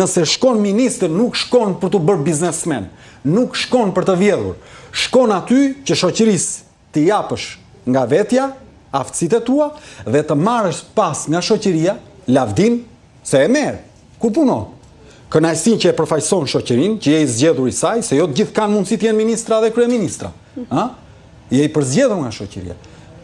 Nëse shkon ministër, nuk shkon për të bërë biznesmen, nuk shkon për të vjedhur, shkon aty që shoqërisë të japësh nga vetja, aftësitë e tua, dhe të marrësh pas nga shoqëria, lavdin, se e merr, ku punon. Kënaqësinë që e përfaqëson shoqërinë, që je i zgjedhur i saj, se jo të gjithë kanë mundësi të jenë ministra dhe kryeministra. Je i përzgjedhur nga shoqëria.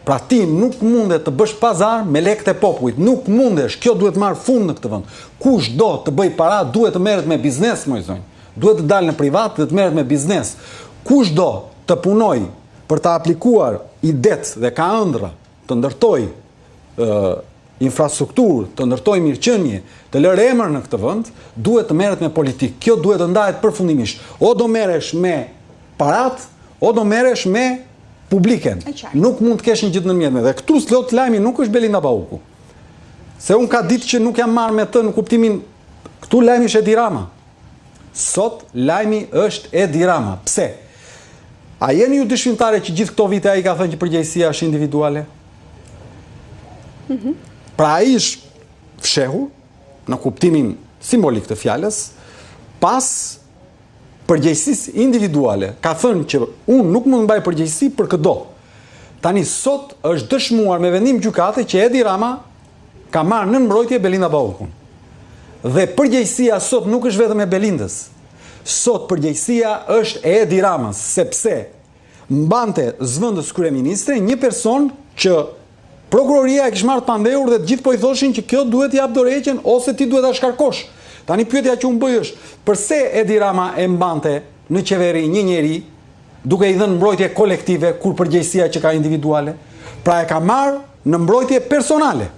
Pra ti nuk mundet të bësh pazar me lekët e popullit, nuk mundesh, kjo duhet marrë fund në këtë vend. Kush do të bëj para, duhet të merret me biznes, më zonjë. Duhet të dalë në privat dhe të merret me biznes. Kush do të punoj për të aplikuar idet dhe ka ëndra, të ndërtoj infrastrukturë, të ndërtoj mirëqenie, të lërë emër në këtë vend, duhet të merret me politikë. Kjo duhet të ndahet përfundimisht. O do merresh me parat, o do merresh me publiken. Nuk mund të kesh një gjithë në mjetme. Dhe këtu slot lajmi nuk është Belinda Bauku. Se unë ka ditë që nuk jam marrë me të në kuptimin, këtu lajmi është Edi Rama. Sot lajmi është Edi Rama. Pse? A jeni ju dëshmimtare që gjithë këto vite ai ka thënë që përgjegjësia është individuale? Pra ai është fshehur, në kuptimin simbolik të fjalës, pas përgjegjësisë individuale. Ka thënë që unë nuk mund të mbaj përgjegjësi për këdo. Tani sot është dëshmuar me vendim gjykate që Edi Rama ka marrë në mbrojtje Belinda Baukun. Dhe përgjegjësia sot nuk është vetëm e Belindës. Sot përgjegjësia është e Edi Ramës, sepse mbante zëvendës kryeministre një person që prokuroria e kishte marrë pandehur dhe të gjithë po i thoshin që kjo duhet t'i jap dorëheqjen ose ti duhet ta shkarkosh. Tani pyetja që unë bëj është, përse Edi Rama e mbante në qeveri një njeri duke i dhënë mbrojtje kolektive kur përgjegjësia që ka individuale? Pra e ka marrë në mbrojtje personale.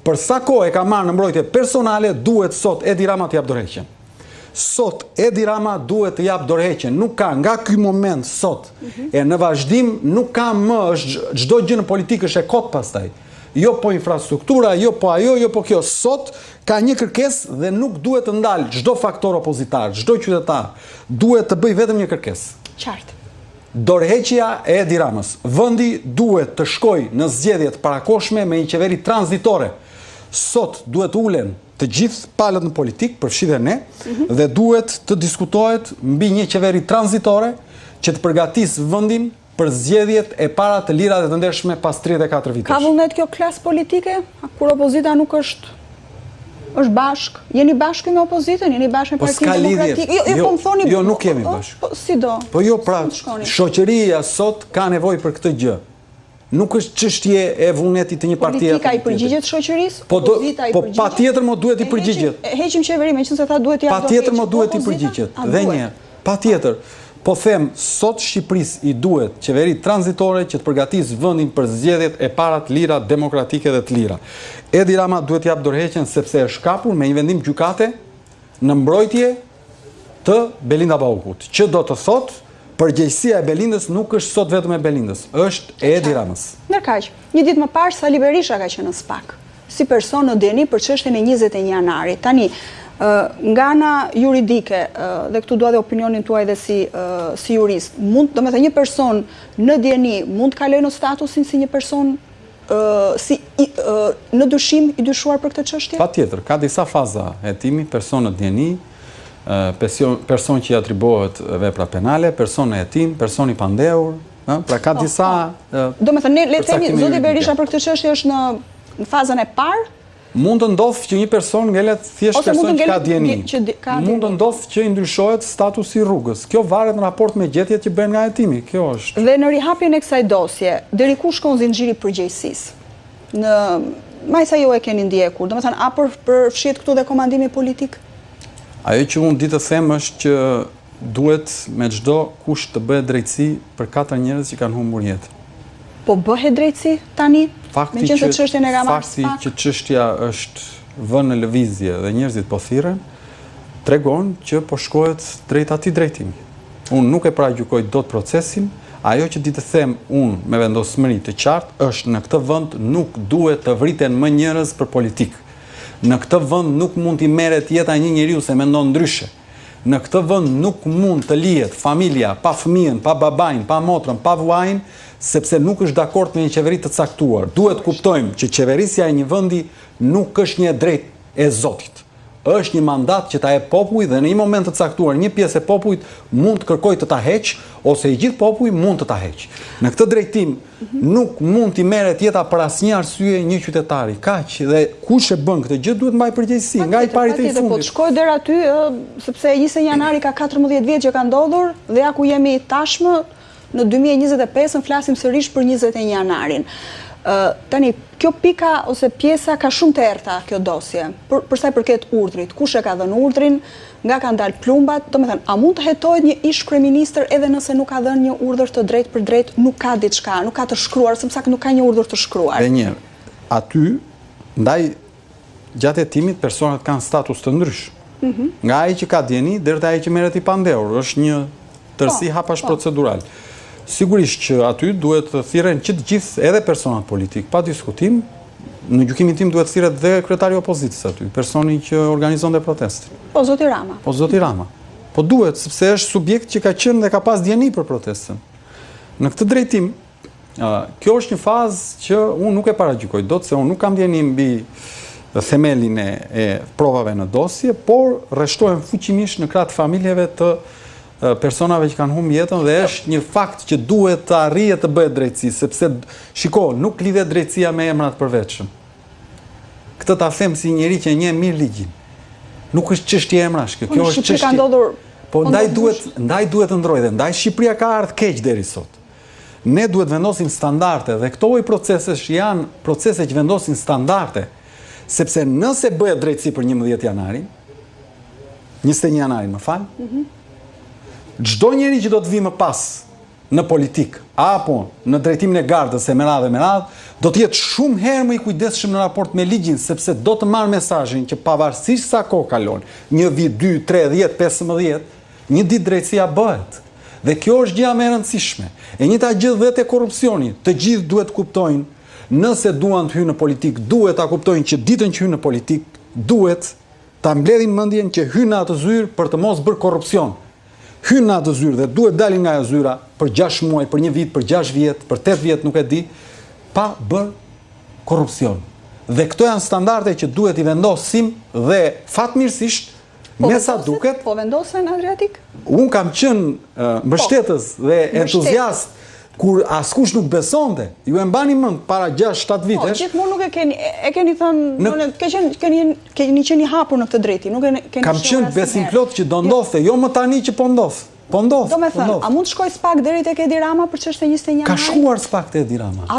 Për sa kohë e ka marrë në mbrojtje personale, duhet sot Edi Rama të jap dorëheqjen. Sot Edi Rama duhet të jap dorëheqjen. Nuk ka nga ky moment sot e në vazhdim nuk ka më, është çdo gjë në politikë është e kot pastaj. Jo po infrastruktura, jo po ajo, jo po kjo. Sot ka një kërkesë dhe nuk duhet të ndalë çdo faktor opozitar, çdo qytetar. Duhet të bëj vetëm një kërkesë. Qartë. Dorëheqja e Edi Ramës. Vendi duhet të shkojë në zgjedhjet parakoshme me një qeveri tranzitore. Sot duhet ulen të gjithë palët në politikë, përfshi dhe ne, dhe duhet të diskutohet mbi një qeveri tranzitore që të përgatisë vendin për zgjedhjet e para të lira dhe të ndershme pas 34 vitesh. Ka vullnet kjo klasë politike, kur opozita nuk është bashk? Jeni bashkë me opozitën? Jeni bashkë me Partinë Demokratike? Jo, nuk jemi bashkë. Si do? Po jo, pra, shoqëria sot ka nevojë për këtë gjë. Nuk është çështje e vullnetit të një partie. Politika i përgjigjet shoqërisë? Po patjetër mo duhet i përgjigjet. Heqim qeverinë, meqense tha duhet ja. Patjetër mo duhet i përgjigjet. Dhe një, patjetër. Po them, sot Shqipërisë i duhet qeveri tranzitore që të përgatisë vendin për zgjedhjet e para të lira, demokratike dhe të lira. Edi Rama duhet jap dorëheqjen sepse është kapur me një vendim gjykate në mbrojtje të Belinda Baukut, që do të thotë përgjegjësia e Belindës nuk është sot vetëm e Belindës, është e Edi Ramës. Ndërkaq, një ditë më parë Sali Berisha ka qenë në SPAK, si person në deni për çështjen e 21 janarit. Tani, nga ana juridike, dhe këtu dua dhe opinionin tuaj dhe si jurist, domethënë një person në djeni mund të kalojë në statusin si një person në dyshim i dyshuar për këtë çështje? Patjetër, ka disa faza hetimi, person në djeni, person që i atribuohet vepra penale, person në hetim, person i pandehur, pra ka disa. Domethënë le të themi zoti Berisha për këtë çështje është në fazën e parë. Mund të ndodhë që një person ngelet thjesht person që ka djeni. Mund të ndodhë që i ndryshohet statusi rrugës. Kjo varet në raport me gjetjet që bëhen nga hetimi. Kjo është. Dhe në rihapjen e kësaj dosje, deri ku shkon zinxhiri përgjegjësisë? Majsa ju e keni ndjekur, domethënë a përfshihet këtu dhe komandimi politik? Ajo që unë ditë të them është që duhet me çdo kush të bëhet drejtësi për 4 njerëz që kanë humbur jetë. Po bëhet drejtësi tani? Fakti që çështja është vënë në lëvizje dhe njerëzit po thirren, tregon që po shkohet drejt atij drejtimi. Unë nuk e paragjykoj dot procesin, ajo që di të them unë me vendosmëri të qartë është në këtë vend nuk duhet të vriten më njerëz për politikë. Në këtë vend nuk mund t'i merret jeta një njeriu se mendon ndryshe. Në këtë vend nuk mund të lihet familja pa fëmijën, pa babain, pa motrën, pa vllajin, sepse nuk është dakord me një qeveri të caktuar. Duhet kuptojmë që qeverisja e një vendi nuk është një drejt e Zotit. është një mandat që ta jep populli dhe në një moment të caktuar një pjesë e popullit mund të kërkojë të ta heqë ose i gjithë populli mund të ta heqë. Në këtë drejtim nuk mund t'i merret jeta për asnjë arsye një qytetari. Kaq dhe kush e bën këtë gjë duhet mbaj përgjegjësi nga i pari te i fundit. Po të shkoj deri aty sepse 20 janari ka 14 vjet që ka ndodhur dhe ja ku jemi tashmë në 2025 flasim sërish për 21 janarin. Tani, kjo pika ose pjesa ka shumë të errta kjo dosje, për sa i përket urdhrit, kush e ka dhënë urdhrin, nga kanë dalë plumbat, domethënë, a mund të hetohet një ish kryeministër edhe nëse nuk ka dhënë një urdhër të drejtë për drejtë, nuk ka diçka, nuk ka të shkruar, sepse nuk ka një urdhër të shkruar. Dhe një, aty, ndaj gjatë hetimit personat kanë status të ndryshëm. Nga ai që ka dieni deri te ai që merret i pandehur, është një tërësi hapash procedural. Sigurisht që aty duhet të thirren që të gjithë edhe personat politik, pa diskutim, në gjykimin tim duhet të thirret dhe kryetari i opozitës aty, personi që organizonte protestin. Po zoti Rama. Po zoti Rama. Po duhet, sepse është subjekt që ka qenë dhe ka pas dieni për protestën. Në këtë drejtim, kjo është një fazë që unë nuk e paragjykoj dot, se unë nuk kam dieni mbi themelin e provave në dosje, por rreshtohen fuqimisht në krah të familjeve të personave që kanë humbur jetën dhe është një fakt që duhet të arrihet të bëhet drejtësi, sepse shiko, nuk lidhet drejtësia me emrat përvetshëm. Këtë ta them si njëri që njeh mirë ligjin. Nuk është çështje emrash, kjo është çështje. Po ndaj duhet të ndrojë dhe ndaj Shqipëria ka ardhur keq deri sot. Ne duhet vendosim standarde dhe këto procesesh janë procese që vendosin standarde, sepse nëse bëhet drejtësi për 11 janarin, 21 janarin, më fal, çdo njeri që do të vi më pas në politik, apo në drejtimin e gardës e me radhë, do të jetë shumë herë më i kujdesshëm në raport me ligjin, sepse do të marrë mesazhin që pavarësisht sa kohë kalon, 1 vit, 2, 3, 10, 15, një ditë drejtësia bëhet. Dhe kjo është gjëja më e rëndësishme. E njëjta gjë dhe te korrupsioni. Të gjithë duhet kuptojnë, nëse duan të hyjnë në politik, duhet ta kuptojnë që ditën që hyjnë në politik, duhet ta mbledhin mendjen që hyjnë në atë zyrë për të mos bërë korrupsion. Hynë në atë zyrë dhe duhet dalin nga ajo zyra për 6 muaj, për 1 vit, për 6 vjet, për 8 vjet, nuk e di, pa bërë korrupsion. Dhe këto janë standarde që duhet i vendosim dhe fatmirësisht, me sa duket. Po vendosen Adriatik? Unë kam qenë mbështetës dhe entuziast kur askush nuk besonte. Ju e mbani mend para 6-7 vitesh. Po, gjithmonë nuk e keni thënë, keni qenë i hapur në këtë drejtim, nuk e keni. Kam qenë besim plot që do ndodhte, jo më tani që po ndodh. Po ndodh. Do me thënë, a mund të shkoj SPAK deri tek Edi Rama për çështën 21 janari? Ka shkuar SPAK te Edi Rama.